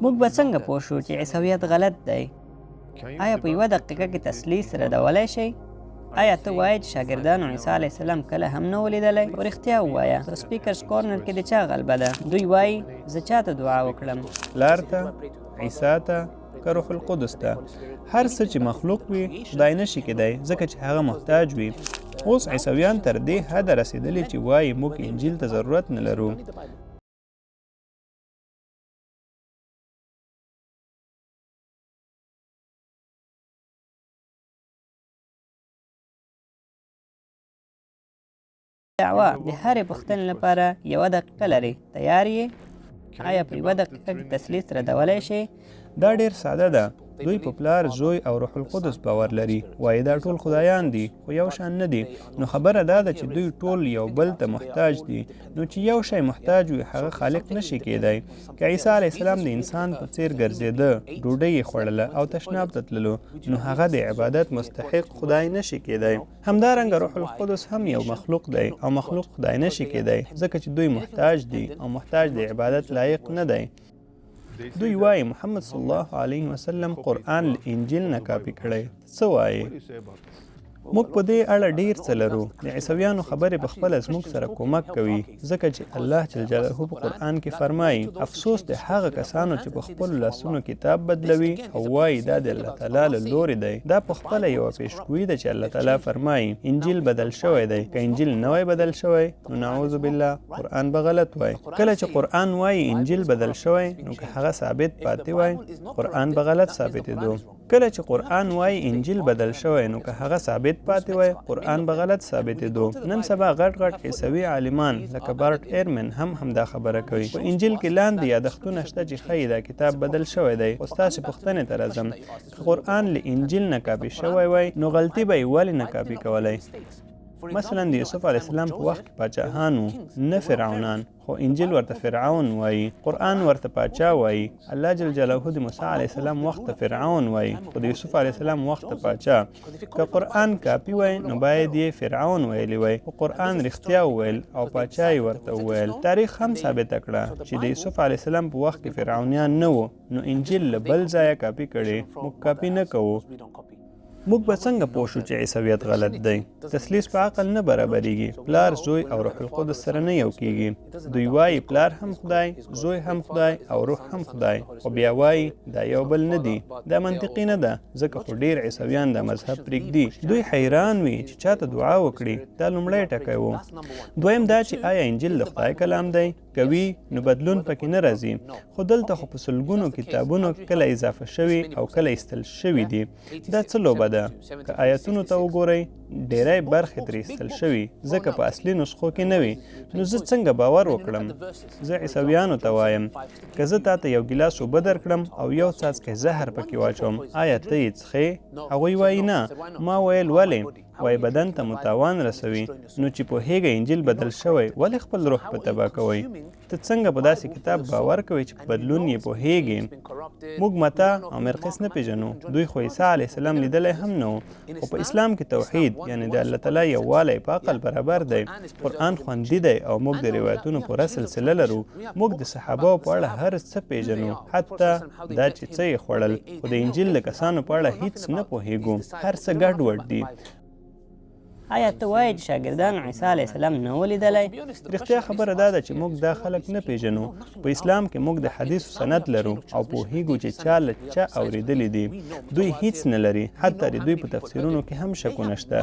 موږ به څنګه پوه شو چې عیسویت غلط دی؟ آیا په یوه دقیقه کې تسلیث ردولی شئ؟ آیا ته وایې چې شاګردانو عیسی علیه السلام کله هم نه و لیدلی؟ په رښتیا ووایه، په سپیکرز کورنر کې د چا غلبه ده؟ دوی وایي زه چا ته دعا وکړم؟ پلار ته، عیسی ته، که روح القدس ته. هر څه چې مخلوق وي خدای نشي کیدی ځکه چې هغه محتاج وي. اوس عیسویان تر دې حده رسېدلي چې وایي موږ انجیل ته ضرورت نه لرو. دعوه د هرې پوښتنې لپاره یوه دقیقه لري. تیار یې؟ آیا په یوه دقیقه کې تسلیث ردولی شئ؟ دا ډیر ساده ده. دوی په پلار، زوی او روح القدس باور لري. وایي دا ټول خدایان دي خو یو شان نه دي. نو خبره دا ده چې دوی ټول یو بل ته محتاج دي. نو چې یو شی محتاج وي هغه خالق نشي کیدی. که عیسی علیه السلام د انسان په څیر ګرځېده، ډوډۍ یې خوړله او تشناب ته تللو، نو هغه د عبادت مستحق خدای نشي کیدی. همدارنګه روح القدس هم یو مخلوق دی او مخلوق خدای نشي کیدی ځکه چې دوی محتاج دي او محتاج د عبادت لایق نه دی. دوی وایي محمد صلی الله علیه وسلم قرآن له انجیل نه کاپي کړی. څه وایي؟ موږ په دې اړه ډیر څه لرو. د عیسویانو خبرې په خپله زموږ سره کومک کوي ځکه چې الله جل جلاله په قرآن کې فرمایي افسوس د هغه کسانو چې په خپلو لاسونو کتاب بدلوي او وایي دا د الله تعالی له لورې دی. دا په خپله یوه پیشګویي ده چې الله تعالی فرمایي انجیل بدل شوی دی. که انجیل نه وای بدل شوی نو نعوذ بالله قرآن به غلط وای. کله چې قرآن وایي انجیل بدل شوی نو که هغه ثابت پاتې وای قرآن به غلط ثابتېدو. کله چې قرآن وایي انجیل بدل شوی نو که هغه ثابت پاتې وای قرآن به غلط ثابتېدو. نن سبا غټ عیسوي عالمان لکه بارت ایرمن هم همدا خبره کوي. په انجیل کې لاندې یادښتونه شته چې ښایي دا کتاب بدل شوی دی. خو ستاسې پوښتنې ته راځم، که قرآن له انجیل نه کاپي شوی وای نو غلطي به یې ولې نه کاپي کولی؟ مثلا د یوسف علیه السلام په وخت کې پاچاهان وو نه فرعونان، خو انجیل ورته فرعون وایي، قرآن ورته پاچا وایي. الله جل جلاله د موسی علیه السلام وخت ته فرعون وایي خو د یوسف علیه السلام وخت ته پاچا. که قرآن کاپي وای نو باید یې فرعون ویلی وای، خو قرآن رښتیا وویل او پاچا یې ورته وویل. تاریخ هم ثابته کړه چې د یوسف علیه السلام په وخت کې فرعونیان نه وو، نو انجیل له بل ځایه کاپي کړي، موږ کاپي نه کوو. موږ به څنګه پوه شو چې عیسویت غلط دی؟ تسلیث په عقل نه برابریږي. پلار، زوی او روح القدس سره نه یو کیږي. دوی وایي پلار هم خدای، زوی هم خدای او روح هم خدای، خو بیا وایي دا یو بل نه دي. دا منطقي نه ده ځکه خو ډیر عیسویان دا مذهب پرېږدي. دوی حیران وي چې چاته دعا وکړي. دا لومړی ټکی و. دویم دا چې آیا انجیل د خدای کلام دی؟ کوي نو بدلون پکې نه راځي. خو دلته خو په سلګونو کتابونو کله اضافه شوي او کله ایستل شوي دي. دا څه لوبه ده؟ که آیتونو ته وګورئ ډیری برخې ترې ایستل شوي ځکه په اصلي نسخو کې نه وي. نو زه څنګه باور وکړم؟ زه عیسویانو ته وایم که زه تا ته یو ګیلاس اوبه درکړم او یو څاڅکی زهر پکې واچوم آیا ته یې څښې؟ هغوی وایي نه. ما ویل ولې؟ وایي بدن ته متاوان رسوي. نو چې پوهیږئ انجیل بدل شوی ولې خپل روح په تباه کوئ؟ ته څنګه په داسې کتاب باور کوئ چې په بدلون یې پوهیږي؟ موږ متا او مرقس نه پیژنو. دوی خو عیسی علیه السلام لیدلی هم نه و. خو په اسلام کې توحید یعنی د الله تعالی یووالی په عقل برابر دی. قرآن خوندي دی او موږ د روایتونو پوره سلسله لرو. موږ د صحابهو په اړه هر څه پیژنو، حتی دا چې څه یې خوړل. خو د انجیل د کسانو په اړه هیڅ نه پوهیږو. هر څه ګډوډ دي. آیا ته وایې چې شاګردانو عیسی علیه السلام نه و لیدلی؟ رښتیا خبره دا ده چې موږ دا خلک نه پیژنو. په اسلام کې موږ د حدیثو سند لرو او پوهیږو چې چا له چا اورېدلی دي. دوی هیڅ نه لري، حتی د دوی په تفسیرونو کې هم شکونه شته.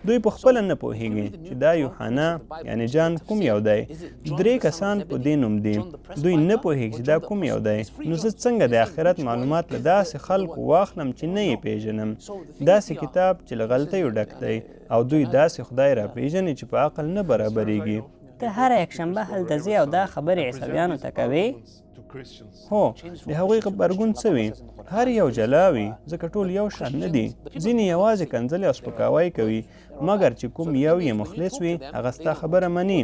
دوی په خپله نه پوهیږي چې دا یوحنا یعنی جان کوم یو دی. 3 کسان په دې نوم دي. دوی نه پوهیږي چې دا کوم یو دی. نو زه څنګه د آخرت معلومات له داسې خلکو واخلم چې نه یې پیژنم؟ داسې کتاب چې له غلطیو ډک دی او دوی داسې خدای را پیژني چې په عقل نه برابریږي. ته هره یکشنبه هلته ځې او دا خبرې عیسویانو ته کوې؟ هو، د هغوی غبرګون څه وي؟ هر یو جلا وي ځکه ټول یو شان نه دي. ځینې یوازې کنځلې او سپکاوی کوي، مګر چې کوم یو یې مخلص وي هغه ستا خبره مني.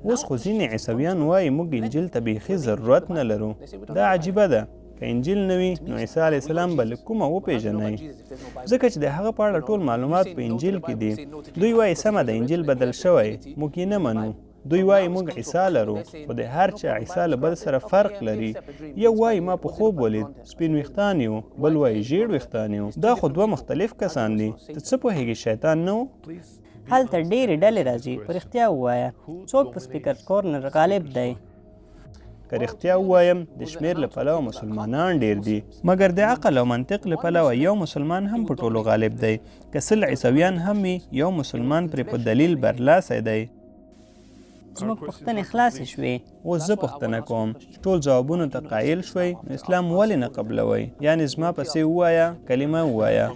اوس خو ځینې عیسویان وایي موږ انجیل ته بیخي ضرورت نه لرو. دا عجیبه ده. که انجیل نه وي نو عیسی علیه السلام به له کومه وپېژنئ؟ ځکه چې د هغه په اړه ټول معلومات په انجیل کې دي. دوی وایي سمه ده انجیل بدل شوی، موږ یې نه منو. دوی وایي موږ عیسی لرو خو د هر چا عیسی له بل سره فرق لري. یو وایي ما په خوب ولید سپین ویښتان یو، بل وایي ژیړ ویښتان یو. دا خو دوه مختلف کسان دي. ته څه پوهېږې شیطان نه و؟ هلته ډېرې ډلې راځي، په رښتیا ووایه څوک په سپیکر کورنر غالب دی؟ که رښتیا ووایم د شمېر له پلوه مسلمانان ډېر دي، مګر د عقل او منطق له پلوه یو مسلمان هم په ټولو غالب دی. که سل عیسویان هم وي یو مسلمان پرې په دلیل برلاسی دی. زموږ پوښتنې خلاصې شوې. اوس زه پوښتنه کوم چې ټول ځوابونو ته قایل شوئ نو اسلام ولې نه قبلوئ؟ یعنې زما پسې ووایه، کلمه ووایه.